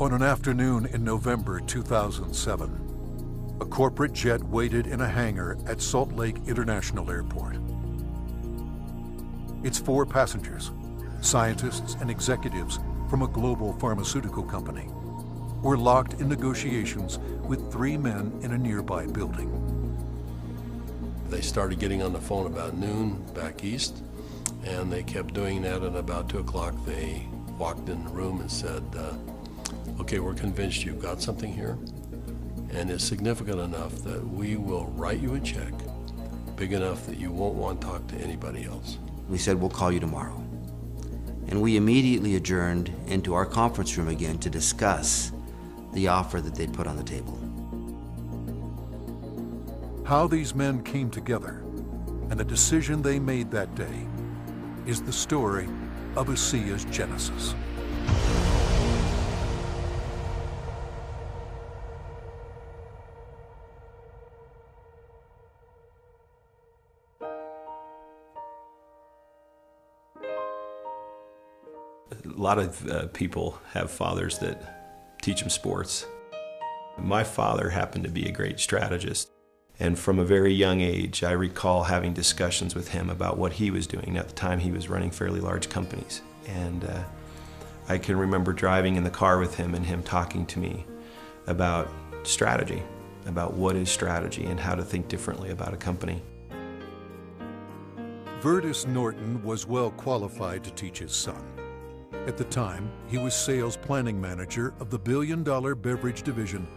On an afternoon in November 2007, a corporate jet waited in a hangar at Salt Lake International Airport. Its 4 passengers, scientists and executives from a global pharmaceutical company, were locked in negotiations with 3 men in a nearby building. They started getting on the phone about noon back east, and they kept doing that, and about 2 o'clock they walked in the room and said, okay, we're convinced you've got something here, and it's significant enough that we will write you a check big enough that you won't want to talk to anybody else. We said, we'll call you tomorrow. And we immediately adjourned into our conference room again to discuss the offer that they'd put on the table. How these men came together and the decision they made that day is the story of Asea's genesis. A lot of people have fathers that teach them sports. My father happened to be a great strategist. And from a very young age, I recall having discussions with him about what he was doing. At the time, he was running fairly large companies. And I can remember driving in the car with him and him talking to me about strategy, about what is strategy and how to think differently about a company. Vertus Norton was well qualified to teach his son. At the time, he was sales planning manager of the billion-dollar beverage division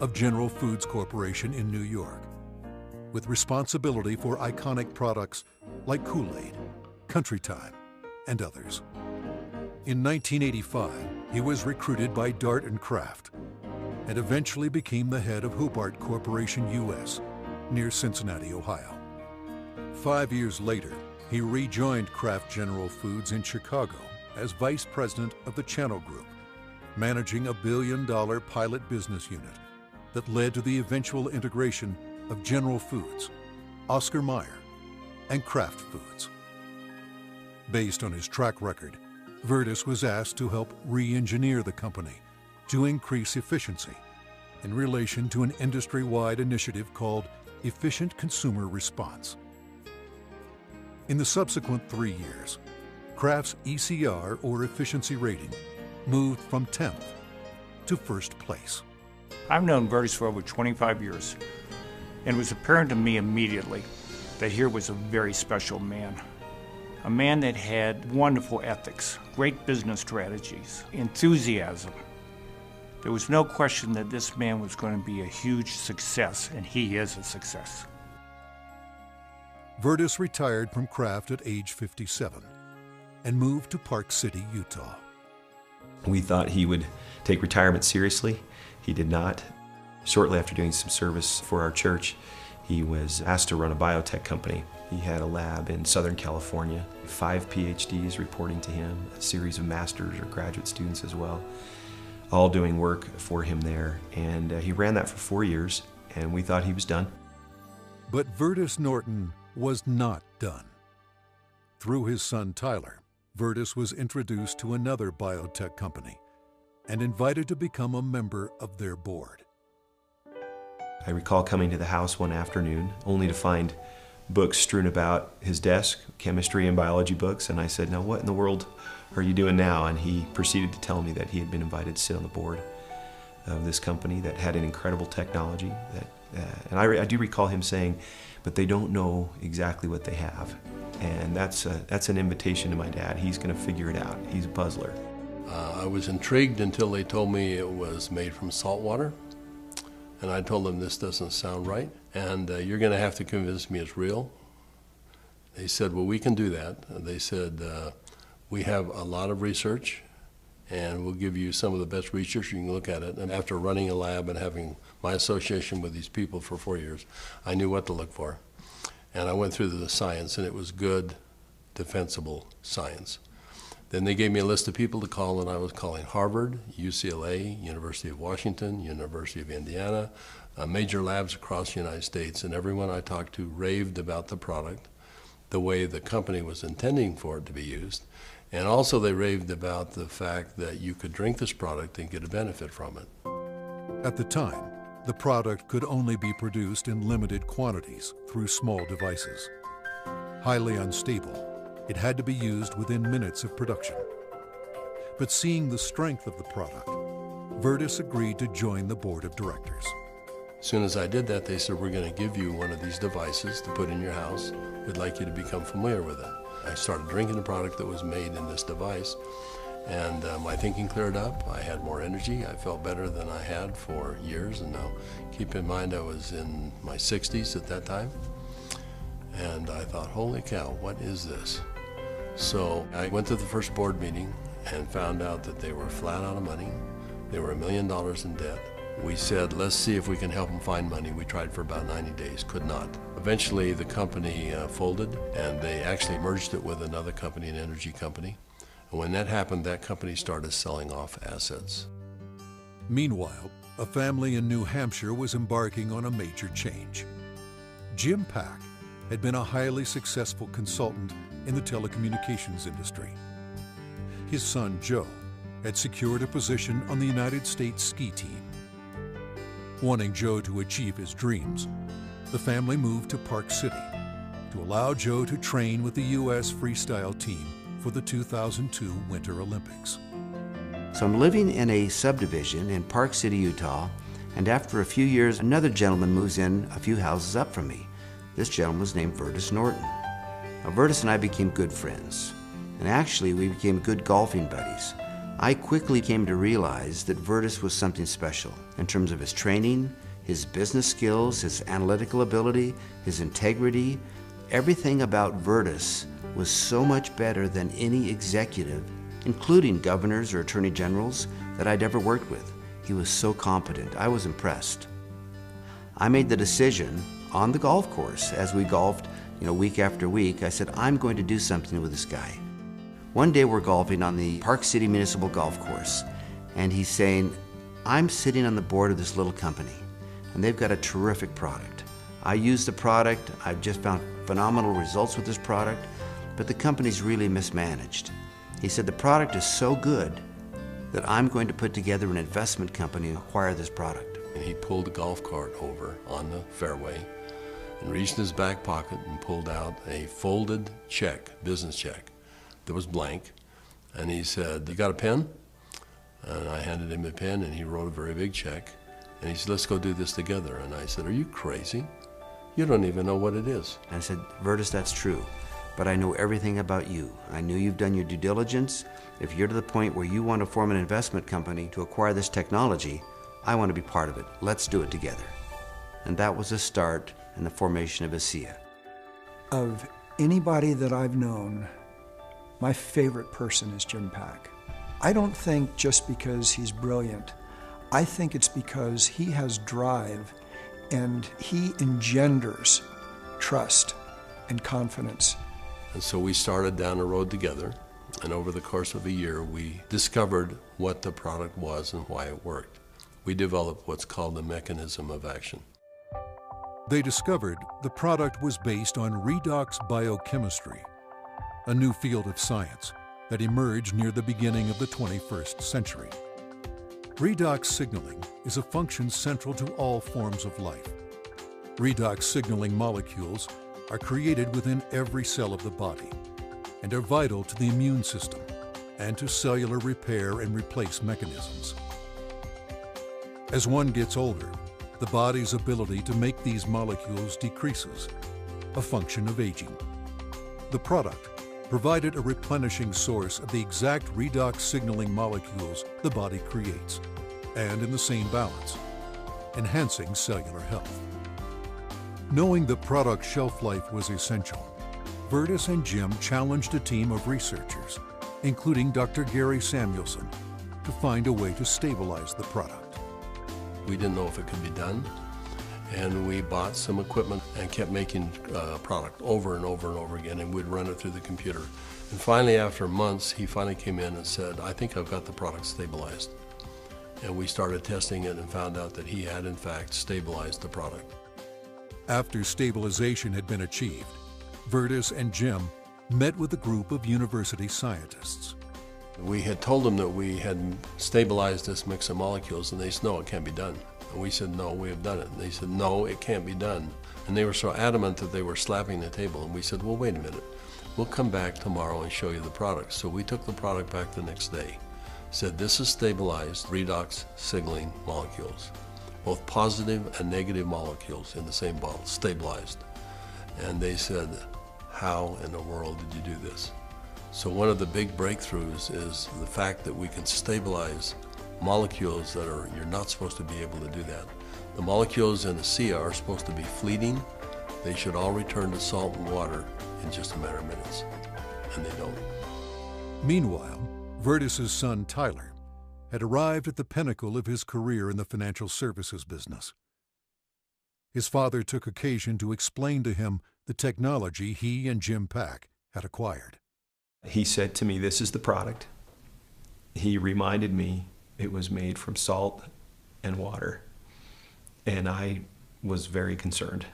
of General Foods Corporation in New York, with responsibility for iconic products like Kool-Aid, Country Time, and others. In 1985, he was recruited by Dart & Kraft and eventually became the head of Hobart Corporation US near Cincinnati, Ohio. 5 years later, he rejoined Kraft General Foods in Chicago as vice president of the Channel Group, managing a billion-dollar pilot business unit that led to the eventual integration of General Foods, Oscar Mayer, and Kraft Foods. Based on his track record, Vertus was asked to help re-engineer the company to increase efficiency in relation to an industry-wide initiative called Efficient Consumer Response. In the subsequent 3 years, Kraft's ECR, or efficiency rating, moved from 10th to 1st place. I've known Vertus for over 25 years, and it was apparent to me immediately that here was a very special man. A man that had wonderful ethics, great business strategies, enthusiasm. There was no question that this man was going to be a huge success, and he is a success. Vertus retired from Kraft at age 57 and moved to Park City, Utah. We thought he would take retirement seriously. He did not. Shortly after doing some service for our church, he was asked to run a biotech company. He had a lab in Southern California, 5 PhDs reporting to him, a series of master's or graduate students as well, all doing work for him there. And he ran that for 4 years, and we thought he was done. But Vertus Norton was not done. Through his son Tyler, Vertus was introduced to another biotech company and invited to become a member of their board. I recall coming to the house one afternoon only to find books strewn about his desk, chemistry and biology books, and I said, now what in the world are you doing now? And he proceeded to tell me that he had been invited to sit on the board of this company that had an incredible technology. And I do recall him saying, but they don't know exactly what they have. And that's an invitation to my dad. He's going to figure it out. He's a puzzler. I was intrigued until they told me it was made from salt water. And I told them this doesn't sound right, and you're going to have to convince me it's real. They said, well, we can do that. They said, we have a lot of research, and we'll give you some of the best research. You can look at it. And after running a lab and having my association with these people for 4 years, I knew what to look for. And I went through the science, and it was good, defensible science. Then they gave me a list of people to call, and I was calling Harvard, UCLA, University of Washington, University of Indiana, major labs across the United States, and everyone I talked to raved about the product, the way the company was intending for it to be used, And also they raved about the fact that you could drink this product and get a benefit from it. At the time, the product could only be produced in limited quantities through small devices. Highly unstable, it had to be used within minutes of production. But seeing the strength of the product, Virtus agreed to join the board of directors. As soon as I did that, they said, we're going to give you one of these devices to put in your house. We'd like you to become familiar with it. I started drinking the product that was made in this device, and my thinking cleared up. I had more energy. I felt better than I had for years. And now, keep in mind, I was in my 60s at that time. And I thought, holy cow, what is this? So I went to the first board meeting and found out that they were flat out of money. They were $1 million in debt. We said, let's see if we can help them find money. We tried for about 90 days, could not. Eventually, the company folded, and they actually merged it with another company, an energy company. And when that happened, that company started selling off assets. Meanwhile, a family in New Hampshire was embarking on a major change. Jim Pack had been a highly successful consultant in the telecommunications industry. His son, Joe, had secured a position on the United States ski team. Wanting Joe to achieve his dreams, the family moved to Park City to allow Joe to train with the U.S. freestyle team for the 2002 Winter Olympics. So I'm living in a subdivision in Park City, Utah, and after a few years, another gentleman moves in a few houses up from me. This gentleman was named Virtus Norton. Now, Virtus and I became good friends, and actually we became good golfing buddies. I quickly came to realize that Virtus was something special in terms of his training, his business skills, his analytical ability, his integrity. Everything about Virtus was so much better than any executive, including governors or attorney generals, that I'd ever worked with. He was so competent. I was impressed. I made the decision on the golf course as we golfed, week after week. I said, I'm going to do something with this guy. One day we're golfing on the Park City Municipal Golf Course, and he's saying, I'm sitting on the board of this little company, and they've got a terrific product. I use the product, I've just found phenomenal results with this product, but the company's really mismanaged. He said, the product is so good that I'm going to put together an investment company and acquire this product. And he pulled the golf cart over on the fairway and reached in his back pocket and pulled out a folded check, business check, that was blank. And he said, you got a pen? And I handed him a pen, and he wrote a very big check. And he said, let's go do this together. And I said, are you crazy? You don't even know what it is. And I said, Virtus, that's true, but I know everything about you. I know you've done your due diligence. If you're to the point where you want to form an investment company to acquire this technology, I want to be part of it. Let's do it together. And that was the start in the formation of Asea. Of anybody that I've known, my favorite person is Jim Pack. I don't think just because he's brilliant. I think it's because he has drive and he engenders trust and confidence. And so we started down the road together, and over the course of a year, we discovered what the product was and why it worked. We developed what's called the mechanism of action. They discovered the product was based on redox biochemistry, a new field of science that emerged near the beginning of the 21st century. Redox signaling is a function central to all forms of life. Redox signaling molecules are created within every cell of the body and are vital to the immune system and to cellular repair and replace mechanisms. As one gets older, the body's ability to make these molecules decreases, a function of aging. The product provided a replenishing source of the exact redox signaling molecules the body creates, and in the same balance, enhancing cellular health. Knowing the product shelf life was essential, Virtus and Jim challenged a team of researchers, including Dr. Gary Samuelson, to find a way to stabilize the product. We didn't know if it could be done, and we bought some equipment and kept making product over and over and over again, and we'd run it through the computer. And finally, after months, he finally came in and said, I think I've got the product stabilized. And we started testing it and found out that he had, in fact, stabilized the product. After stabilization had been achieved, Virtus and Jim met with a group of university scientists. We had told them that we had stabilized this mix of molecules, and they said, no, it can't be done. And we said, no, we have done it. And they said, no, it can't be done. And they were so adamant that they were slapping the table. And we said, well, wait a minute. We'll come back tomorrow and show you the product. So we took the product back the next day. Said, this is stabilized redox signaling molecules, both positive and negative molecules in the same bottle, stabilized. And they said, how in the world did you do this? So one of the big breakthroughs is the fact that we can stabilize molecules that you're not supposed to be able to do that. The molecules in Asea are supposed to be fleeting. They should all return to salt and water in just a matter of minutes, and they don't. Meanwhile, Vertus's son Tyler had arrived at the pinnacle of his career in the financial services business. His father took occasion to explain to him the technology he and Jim Pack had acquired. He said to me, this is the product. He reminded me it was made from salt and water, and I was very concerned.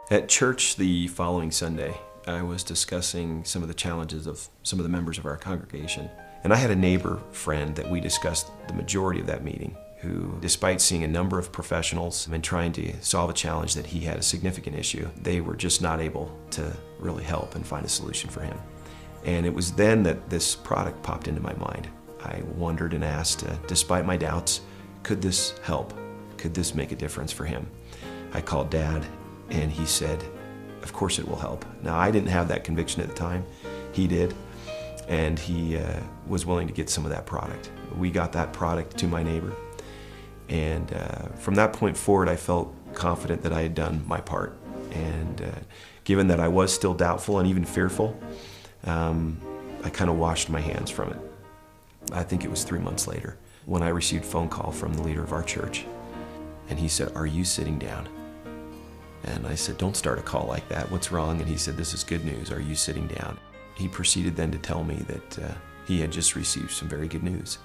At church the following Sunday, I was discussing some of the challenges of some of the members of our congregation, and I had a neighbor friend that we discussed the majority of that meeting, who, despite seeing a number of professionals and trying to solve a challenge that he had a significant issue, they were just not able to really help and find a solution for him. And it was then that this product popped into my mind. I wondered and asked, despite my doubts, could this help? Could this make a difference for him? I called Dad, and he said, of course it will help. Now, I didn't have that conviction at the time. He did, and he was willing to get some of that product. We got that product to my neighbor. And from that point forward, I felt confident that I had done my part. And given that I was still doubtful and even fearful, I kind of washed my hands from it. I think it was 3 months later when I received a phone call from the leader of our church. And he said, are you sitting down? And I said, don't start a call like that. What's wrong? And he said, this is good news. Are you sitting down? He proceeded then to tell me that he had just received some very good news,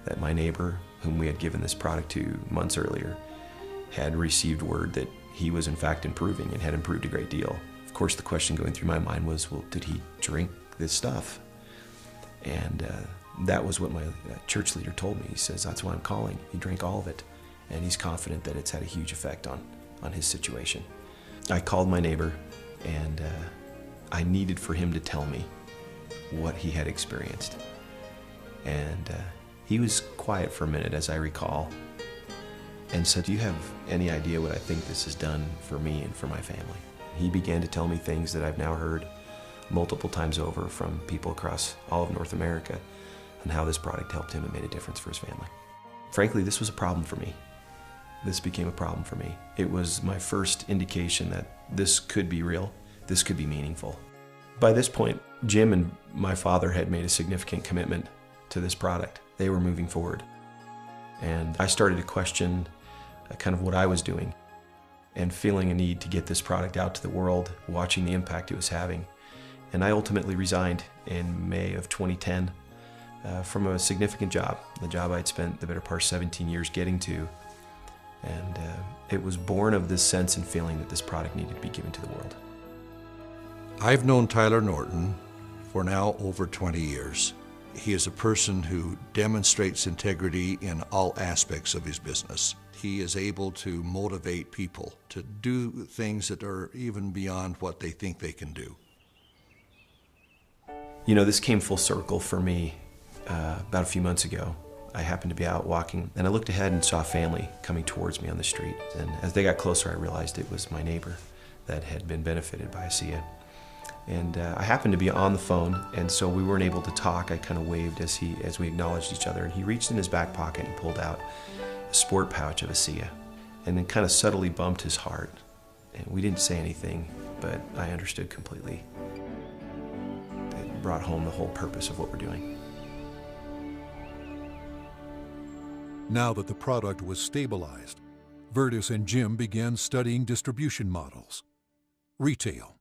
that my neighbor, whom we had given this product to months earlier, had received word that he was in fact improving and had improved a great deal. Of course, the question going through my mind was, well, did he drink this stuff? And that was what my church leader told me. He says, that's why I'm calling. He drank all of it, and he's confident that it's had a huge effect on his situation. I called my neighbor, and I needed for him to tell me what he had experienced. And he was quiet for a minute, as I recall, and said, do you have any idea what I think this has done for me and for my family? He began to tell me things that I've now heard multiple times over from people across all of North America, and how this product helped him and made a difference for his family. Frankly, this was a problem for me. This became a problem for me. It was my first indication that this could be real, this could be meaningful. By this point, Jim and my father had made a significant commitment to this product. They were moving forward. And I started to question kind of what I was doing, and feeling a need to get this product out to the world, watching the impact it was having. And I ultimately resigned in May of 2010 from a significant job, the job I'd spent the better part of 17 years getting to. And it was born of this sense and feeling that this product needed to be given to the world. I've known Tyler Norton for now over 20 years. He is a person who demonstrates integrity in all aspects of his business. He is able to motivate people to do things that are even beyond what they think they can do. You know, this came full circle for me about a few months ago. I happened to be out walking, and I looked ahead and saw a family coming towards me on the street. And as they got closer, I realized it was my neighbor that had been benefited by Asea. And I happened to be on the phone, and so we weren't able to talk. I kind of waved as we acknowledged each other, and he reached in his back pocket and pulled out a sport pouch of Asea, and then kind of subtly bumped his heart. And we didn't say anything, but I understood completely. It brought home the whole purpose of what we're doing. Now that the product was stabilized, Vertus and Jim began studying distribution models, retail,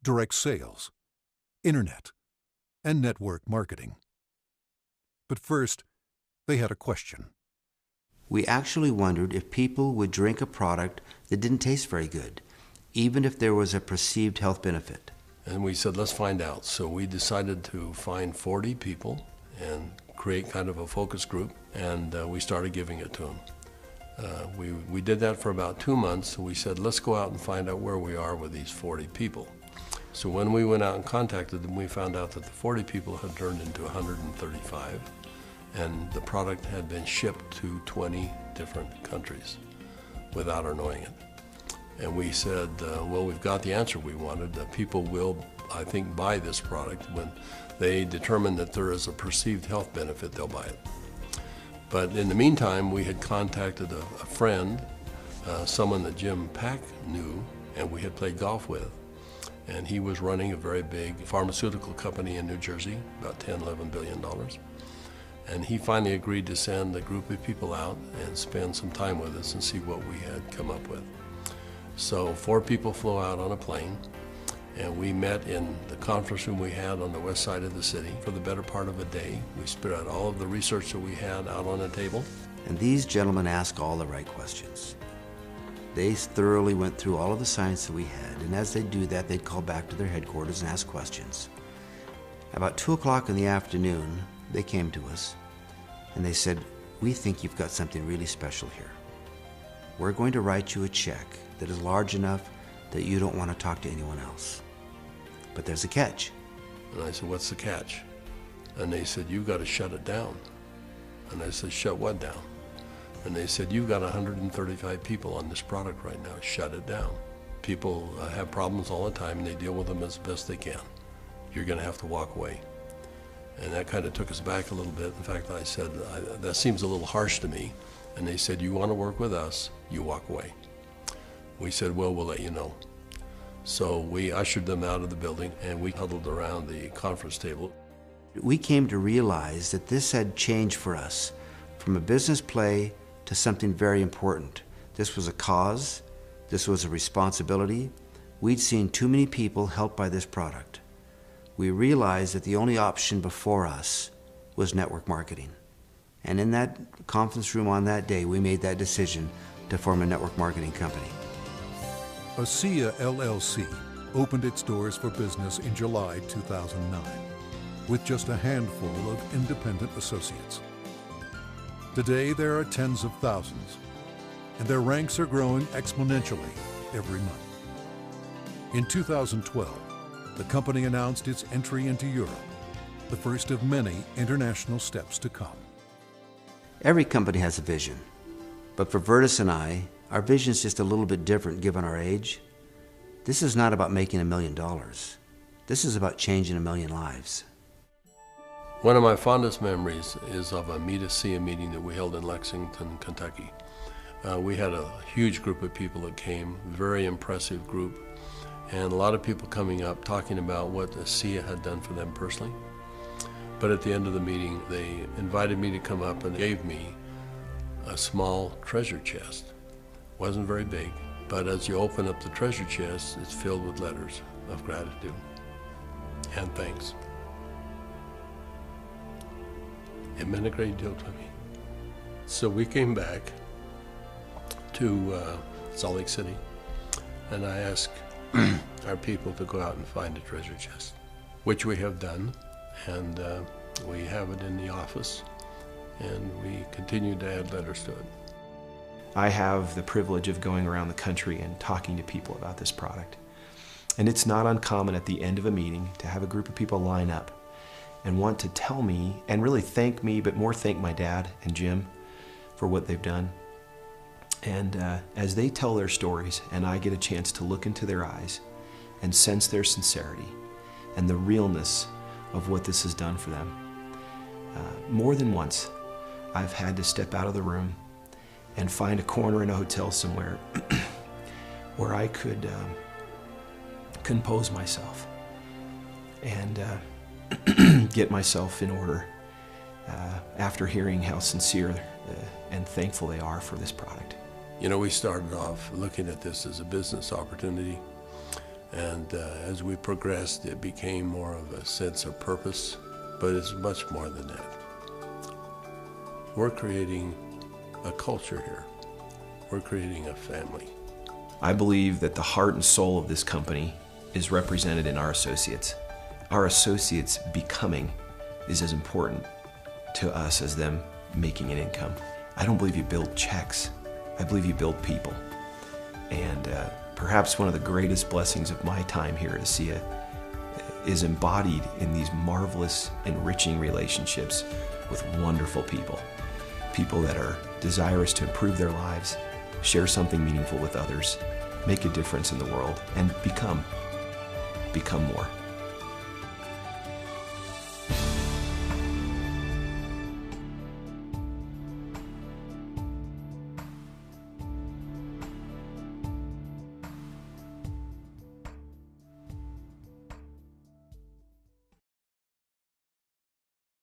direct sales, internet, and network marketing. But first, they had a question. We actually wondered if people would drink a product that didn't taste very good, even if there was a perceived health benefit. And we said, let's find out. So we decided to find 40 people and create kind of a focus group, and we started giving it to them. We did that for about 2 months, and we said, let's go out and find out where we are with these 40 people. So when we went out and contacted them, we found out that the 40 people had turned into 135, and the product had been shipped to 20 different countries without our knowing it. And we said, well, we've got the answer we wanted. People will, I think, buy this product. When they determine that there is a perceived health benefit, they'll buy it. But in the meantime, we had contacted a friend, someone that Jim Pack knew and we had played golf with. And he was running a very big pharmaceutical company in New Jersey, about $10, $11 billion. And he finally agreed to send a group of people out and spend some time with us and see what we had come up with. So 4 people flew out on a plane, and we met in the conference room we had on the west side of the city for the better part of a day. We spread out all of the research that we had out on a table. And these gentlemen asked all the right questions. They thoroughly went through all of the science that we had, and as they do that, they'd call back to their headquarters and ask questions. About 2 o'clock in the afternoon, they came to us, and they said, we think you've got something really special here. We're going to write you a check that is large enough that you don't want to talk to anyone else. But there's a catch. And I said, what's the catch? And they said, you've got to shut it down. And I said, shut what down? And they said, you've got 135 people on this product right now, shut it down. People have problems all the time and they deal with them as best they can. You're going to have to walk away. And that kind of took us back a little bit. In fact, I said, that seems a little harsh to me. And they said, you want to work with us, you walk away. We said, well, we'll let you know. So we ushered them out of the building and we huddled around the conference table. We came to realize that this had changed for us from a business play to something very important. This was a cause, this was a responsibility. We'd seen too many people helped by this product. We realized that the only option before us was network marketing. And in that conference room on that day, we made that decision to form a network marketing company. Asea LLC opened its doors for business in July 2009 with just a handful of independent associates. Today, there are tens of thousands, and their ranks are growing exponentially every month. In 2012, the company announced its entry into Europe, the first of many international steps to come. Every company has a vision, but for Vertus and I, our vision is just a little bit different given our age. This is not about making $1 million. This is about changing 1 million lives. One of my fondest memories is of a Meet Asea meeting that we held in Lexington, Kentucky. We had a huge group of people that came, very impressive group, and a lot of people coming up talking about what Asea had done for them personally. But at the end of the meeting, they invited me to come up and gave me a small treasure chest. Wasn't very big, but as you open up the treasure chest, it's filled with letters of gratitude and thanks. It meant a great deal to me. So we came back to Salt Lake City, and I asked our people to go out and find a treasure chest, which we have done, and we have it in the office, and we continue to add letters to it. I have the privilege of going around the country and talking to people about this product. And it's not uncommon at the end of a meeting to have a group of people line up and want to tell me and really thank me, but more thank my dad and Jim for what they've done. And as they tell their stories and I get a chance to look into their eyes and sense their sincerity and the realness of what this has done for them, more than once I've had to step out of the room and find a corner in a hotel somewhere where I could compose myself and get myself in order after hearing how sincere and thankful they are for this product. You know, we started off looking at this as a business opportunity, and as we progressed, it became more of a sense of purpose, but it's much more than that. We're creating a culture here. We're creating a family. I believe that the heart and soul of this company is represented in our associates. Our associates becoming is as important to us as them making an income. I don't believe you build checks. I believe you build people. And perhaps one of the greatest blessings of my time here at Asea is embodied in these marvelous, enriching relationships with wonderful people. People that are desirous to improve their lives, share something meaningful with others, make a difference in the world, and become more.